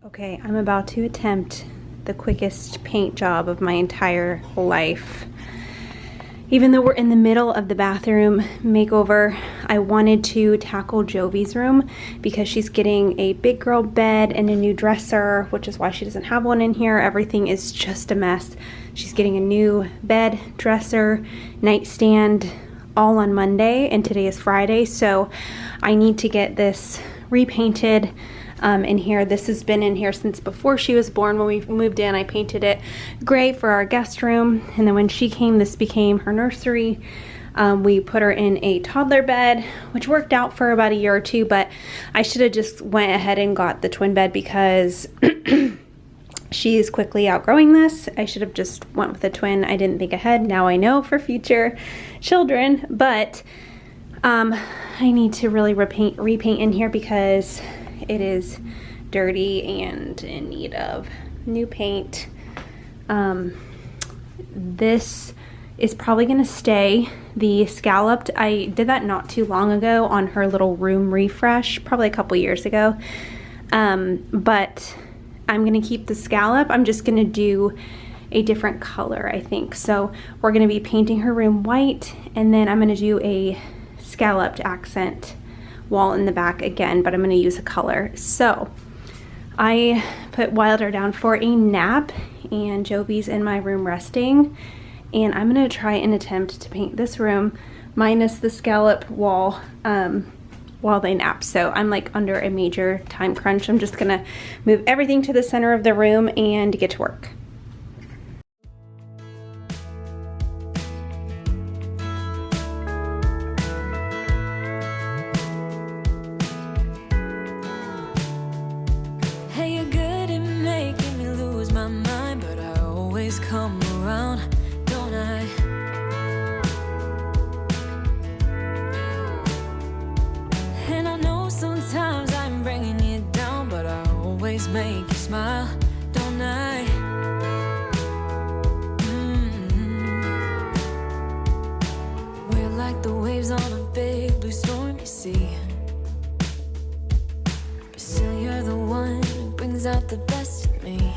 Okay, I'm about to attempt the quickest paint job of my entire life. Even though we're in the middle of the bathroom makeover, I wanted to tackle Jovi's room because she's getting a big girl bed and a new dresser, which is why she doesn't have one in here. Everything is just a mess. She's getting a new bed, dresser, nightstand, all on Monday, and today is Friday, so I need to get this repainted. In here. This has been in here since before she was born. When we moved in, I painted it gray for our guest room, and then when she came, this became her nursery. We put her in a toddler bed, which worked out for about a year or two, but I should have just went ahead and got the twin bed because she is quickly outgrowing this. I should have just went with a twin. I didn't think ahead. Now I know for future children, but I need to really repaint in here because it is dirty and in need of new paint. This is probably going to stay. The scalloped, I did that not too long ago on her little room refresh, probably a couple years ago. But I'm going to keep the scallop. I'm just going to do a different color, I think. So we're going to be painting her room white, and then I'm going to do a scalloped accent wall in the back again, but I'm going to use a color. So I put Wilder down for a nap, and Jovi's in my room resting, and I'm going to try and attempt to paint this room minus the scallop wall while they nap. So I'm like under a major time crunch. I'm just going to move everything to the center of the room and get to work. Come around, don't I? And I know sometimes I'm bringing you down, but I always make you smile, don't I? We're like the waves on a big blue stormy sea, but still you're the one who brings out the best in me.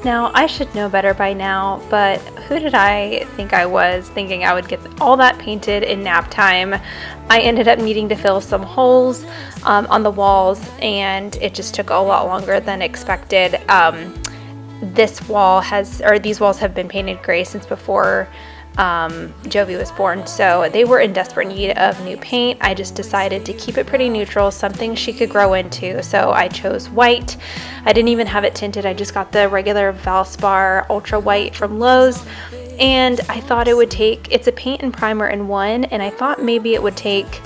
Now, I should know better by now, but who did I think I was thinking I would get all that painted in nap time? I ended up needing to fill some holes on the walls, and it just took a lot longer than expected. These walls have been painted gray since before Jovi was born, so they were in desperate need of new paint. I just decided to keep it pretty neutral, something she could grow into, so I chose white. I didn't even have it tinted. I just got the regular Valspar Ultra White from Lowe's, and I thought it would take, it's a paint and primer in one, and I thought maybe it would take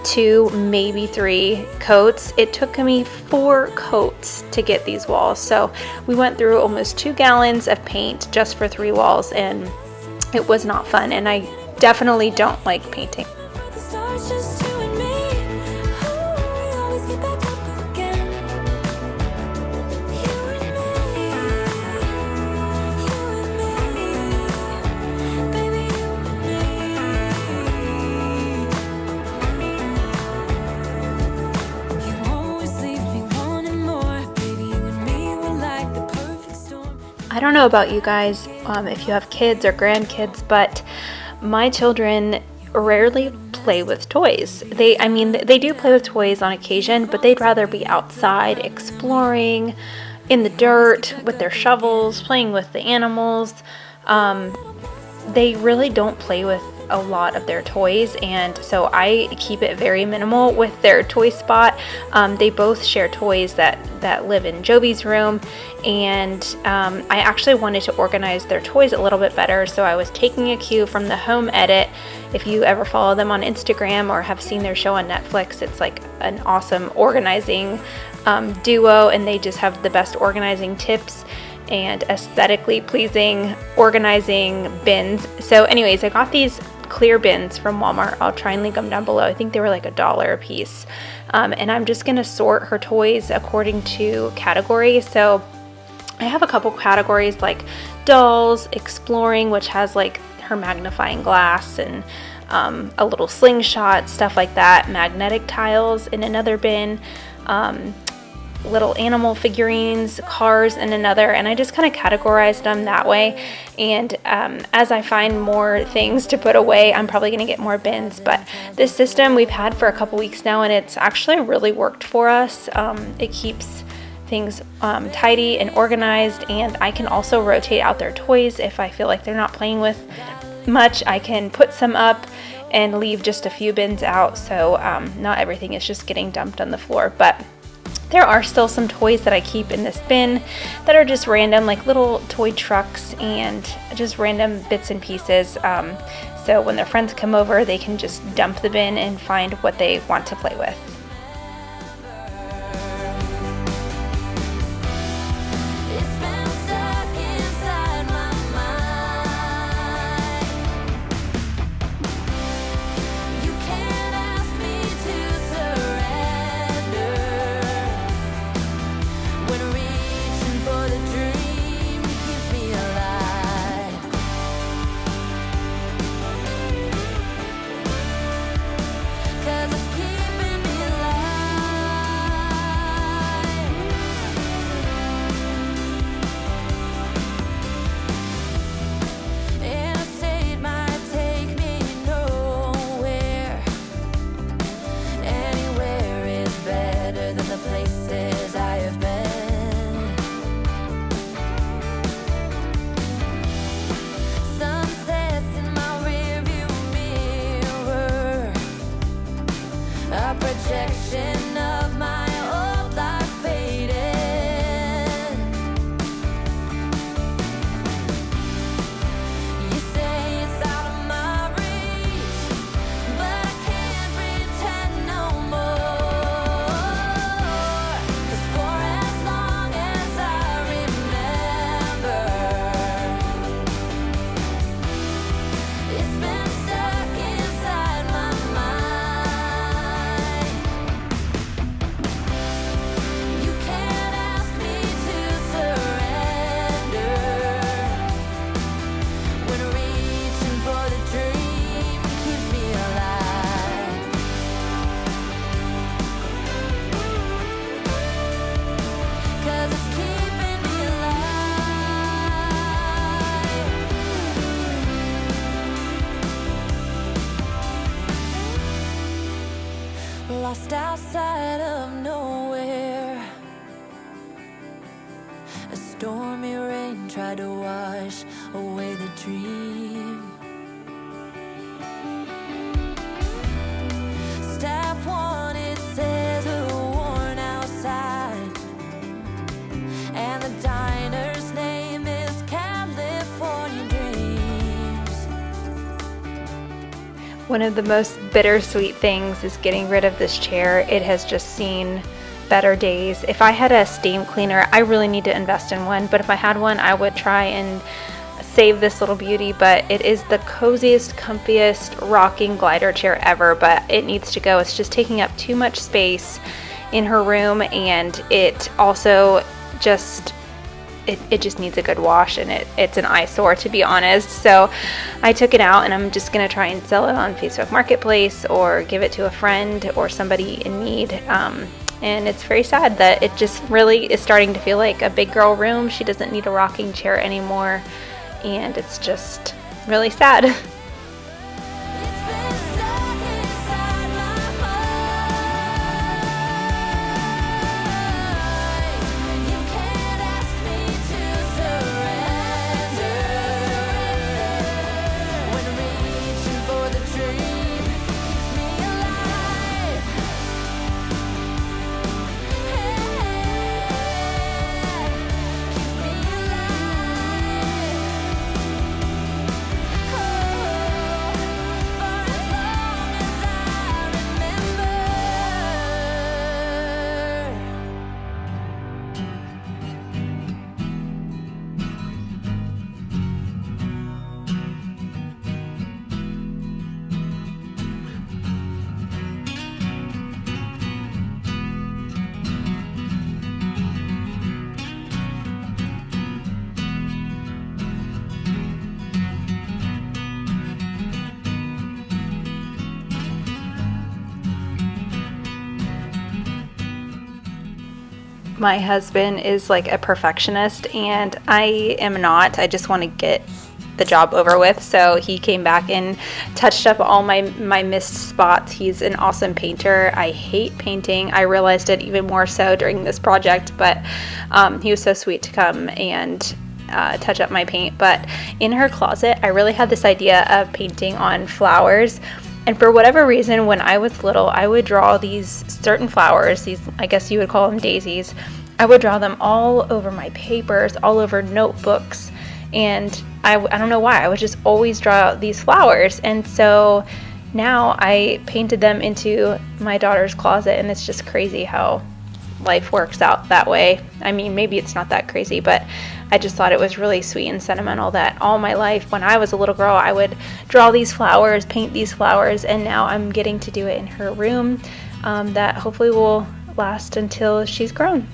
2, maybe 3 coats. It took me 4 coats to get these walls, so we went through almost 2 gallons of paint just for 3 walls, and it was not fun, and I definitely don't like painting. I don't know about you guys, if you have kids or grandkids, but my children rarely play with toys. They do play with toys on occasion, but they'd rather be outside exploring in the dirt with their shovels, playing with the animals. They really don't play with a lot of their toys, and so I keep it very minimal with their toy spot. They both share toys that live in Jovi's room, and I actually wanted to organize their toys a little bit better, so I was taking a cue from the Home Edit. If you ever follow them on Instagram or have seen their show on Netflix, it's like an awesome organizing duo, and they just have the best organizing tips. and aesthetically pleasing organizing bins. So anyways, I got these clear bins from Walmart. I'll try and link them down below. I think they were like $1 a piece. And I'm just going to sort her toys according to category. So I have a couple categories like dolls, exploring, which has like her magnifying glass and a little slingshot, stuff like that, magnetic tiles in another bin, little animal figurines, cars in another, and I just kind of categorized them that way. And as I find more things to put away, I'm probably going to get more bins. But this system we've had for a couple weeks now, and it's actually really worked for us. It keeps things tidy and organized, and I can also rotate out their toys if I feel like they're not playing with much. I can put some up and leave just a few bins out, so not everything is just getting dumped on the floor. But there are still some toys that I keep in this bin that are just random, like little toy trucks and just random bits and pieces. So when their friends come over, they can just dump the bin and find what they want to play with. Projection of my old life faded. You say it's out of my reach, but I can't pretend no more. 'Cause for as long as I remember, it's been stuck inside my mind. Lost outside of nowhere, a stormy rain tried to wash away the dream. Staff one, it says a worn out sign, and the diner's name is California Dreams. One of the most bittersweet things is getting rid of this chair. It has just seen better days. If I had a steam cleaner, I really need to invest in one, but if I had one, I would try and save this little beauty. But it is the coziest, comfiest rocking glider chair ever, but it needs to go. It's just taking up too much space in her room, and it also just it just needs a good wash, and it's an eyesore, to be honest. So I took it out, and I'm just gonna try and sell it on Facebook Marketplace or give it to a friend or somebody in need. And it's very sad that it just really is starting to feel like a big girl room. She doesn't need a rocking chair anymore, and it's just really sad. My husband is like a perfectionist and I am not. I just want to get the job over with. So he came back and touched up all my missed spots. He's an awesome painter. I hate painting. I realized it even more so during this project, but he was so sweet to come and touch up my paint. But in her closet, I really had this idea of painting on flowers. And for whatever reason, when I was little, I would draw these certain flowers, these, I guess you would call them daisies. I would draw them all over my papers, all over notebooks. And I don't know why, I would just always draw these flowers. And so now I painted them into my daughter's closet, and it's just crazy how life works out that way. I mean, maybe it's not that crazy, but I just thought it was really sweet and sentimental that all my life when I was a little girl I would draw these flowers, paint these flowers, and now I'm getting to do it in her room that hopefully will last until she's grown.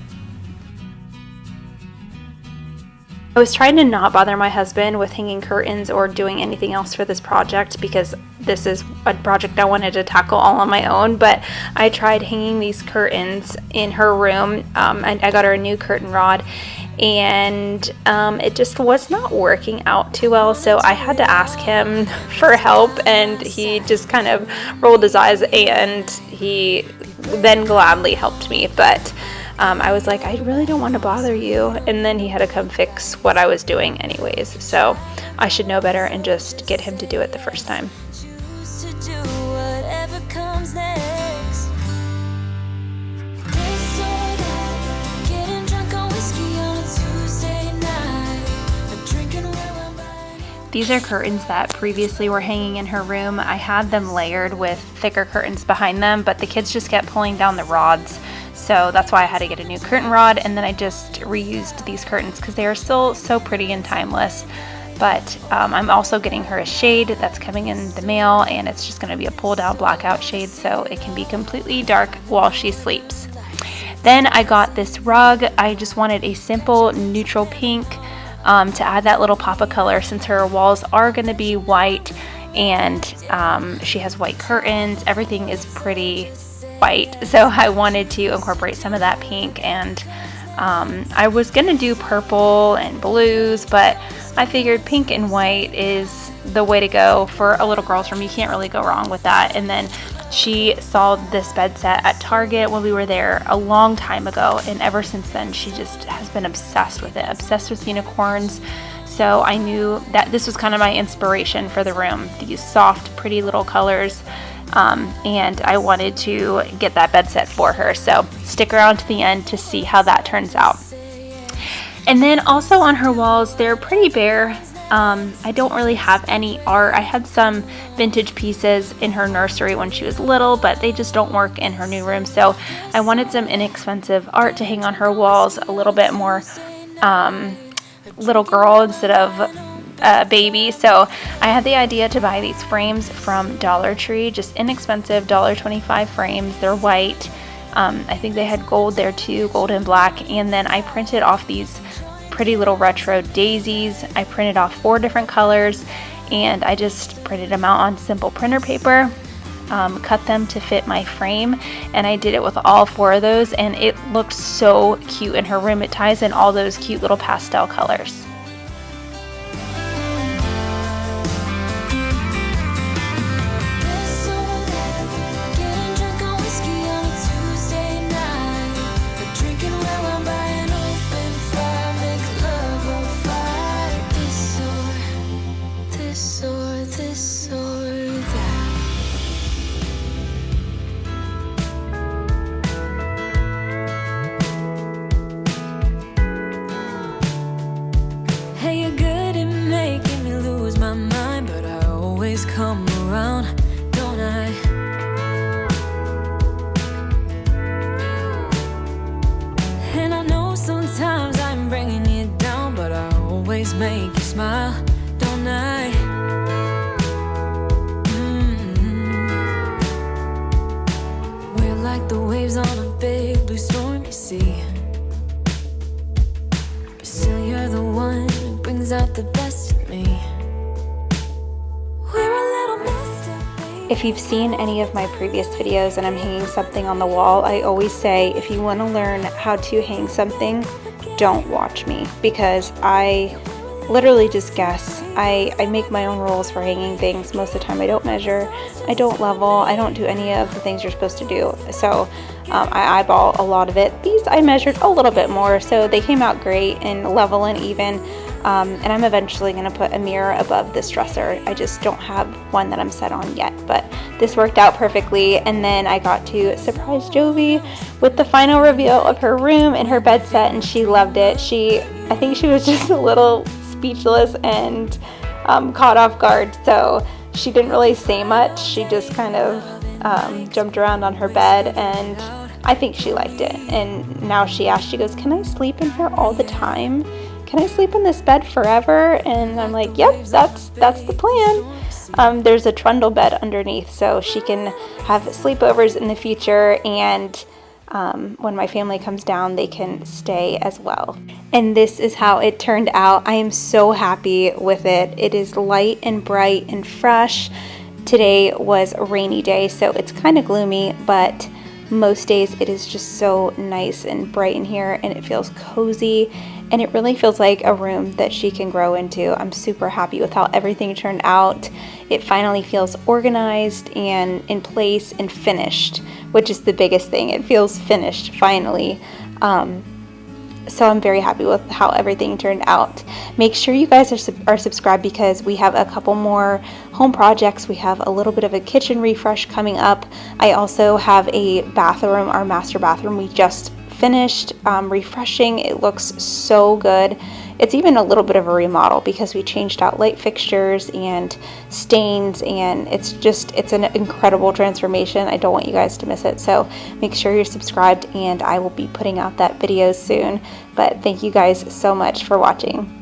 I was trying to not bother my husband with hanging curtains or doing anything else for this project because this is a project I wanted to tackle all on my own, but I tried hanging these curtains in her room. I got her a new curtain rod, and it just was not working out too well, so I had to ask him for help, and he just kind of rolled his eyes, and he then gladly helped me. But I was like, I really don't want to bother you. And then he had to come fix what I was doing anyways. So I should know better and just get him to do it the first time. Choose to do whatever comes next. This or that, getting drunk on whiskey on a Tuesday night, drinking where I'm by. These are curtains that previously were hanging in her room. I had them layered with thicker curtains behind them, but the kids just kept pulling down the rods. So that's why I had to get a new curtain rod, and then I just reused these curtains because they are still so pretty and timeless. But I'm also getting her a shade that's coming in the mail, and it's just going to be a pull down blackout shade so it can be completely dark while she sleeps. Then I got this rug. I just wanted a simple neutral pink to add that little pop of color since her walls are going to be white, and she has white curtains. Everything is pretty white, so I wanted to incorporate some of that pink, and I was gonna do purple and blues, but I figured pink and white is the way to go for a little girl's room. You can't really go wrong with that. And then she saw this bed set at Target when we were there a long time ago, and ever since then she just has been obsessed with it, obsessed with unicorns. So I knew that this was kind of my inspiration for the room, these soft, pretty little colors. And I wanted to get that bed set for her. So stick around to the end to see how that turns out. And then also on her walls, they're pretty bare. I don't really have any art. I had some vintage pieces in her nursery when she was little, but they just don't work in her new room. So I wanted some inexpensive art to hang on her walls, a little bit more little girl instead of baby. So I had the idea to buy these frames from Dollar Tree, just inexpensive $1.25 frames. They're white. I think they had gold there too, gold and black. And then I printed off these pretty little retro daisies. I printed off 4 different colors, and I just printed them out on simple printer paper, cut them to fit my frame, and I did it with all 4 of those, and it looked so cute in her room. It ties in all those cute little pastel colors. Come around, don't I? And I know sometimes I'm bringing you down, but I always make you smile, don't I? We're like the waves on a big blue stormy sea, but still you're the one who brings out the best in me. If you've seen any of my previous videos and I'm hanging something on the wall, I always say if you want to learn how to hang something, don't watch me, because I literally just guess. I make my own rules for hanging things. Most of the time I don't measure, I don't level, I don't do any of the things you're supposed to do. So I eyeball a lot of it. These I measured a little bit more, so they came out great and level and even. And I'm eventually going to put a mirror above this dresser. I just don't have one that I'm set on yet, but this worked out perfectly. And then I got to surprise Jovi with the final reveal of her room and her bed set, and she loved it. I think she was just a little speechless and caught off guard, so she didn't really say much. She just kind of jumped around on her bed, and I think she liked it. And now she asked, she goes, "Can I sleep in here all the time? Can I sleep in this bed forever?" And I'm like, yep, that's the plan. There's a trundle bed underneath, so she can have sleepovers in the future, and when my family comes down, they can stay as well. And this is how it turned out. I am so happy with it. It is light and bright and fresh. Today was a rainy day, so it's kind of gloomy, but most days it is just so nice and bright in here, and it feels cozy, and it really feels like a room that she can grow into. I'm super happy with how everything turned out. It finally feels organized and in place and finished, which is the biggest thing. It feels finished finally. So I'm very happy with how everything turned out. Make sure you guys are subscribed, because we have a couple more home projects. We have a little bit of a kitchen refresh coming up. I also have a bathroom, our master bathroom we just finished refreshing. It looks so good. It's even a little bit of a remodel because we changed out light fixtures and stains, and it's an incredible transformation. I don't want you guys to miss it, so make sure you're subscribed, and I will be putting out that video soon. But thank you guys so much for watching.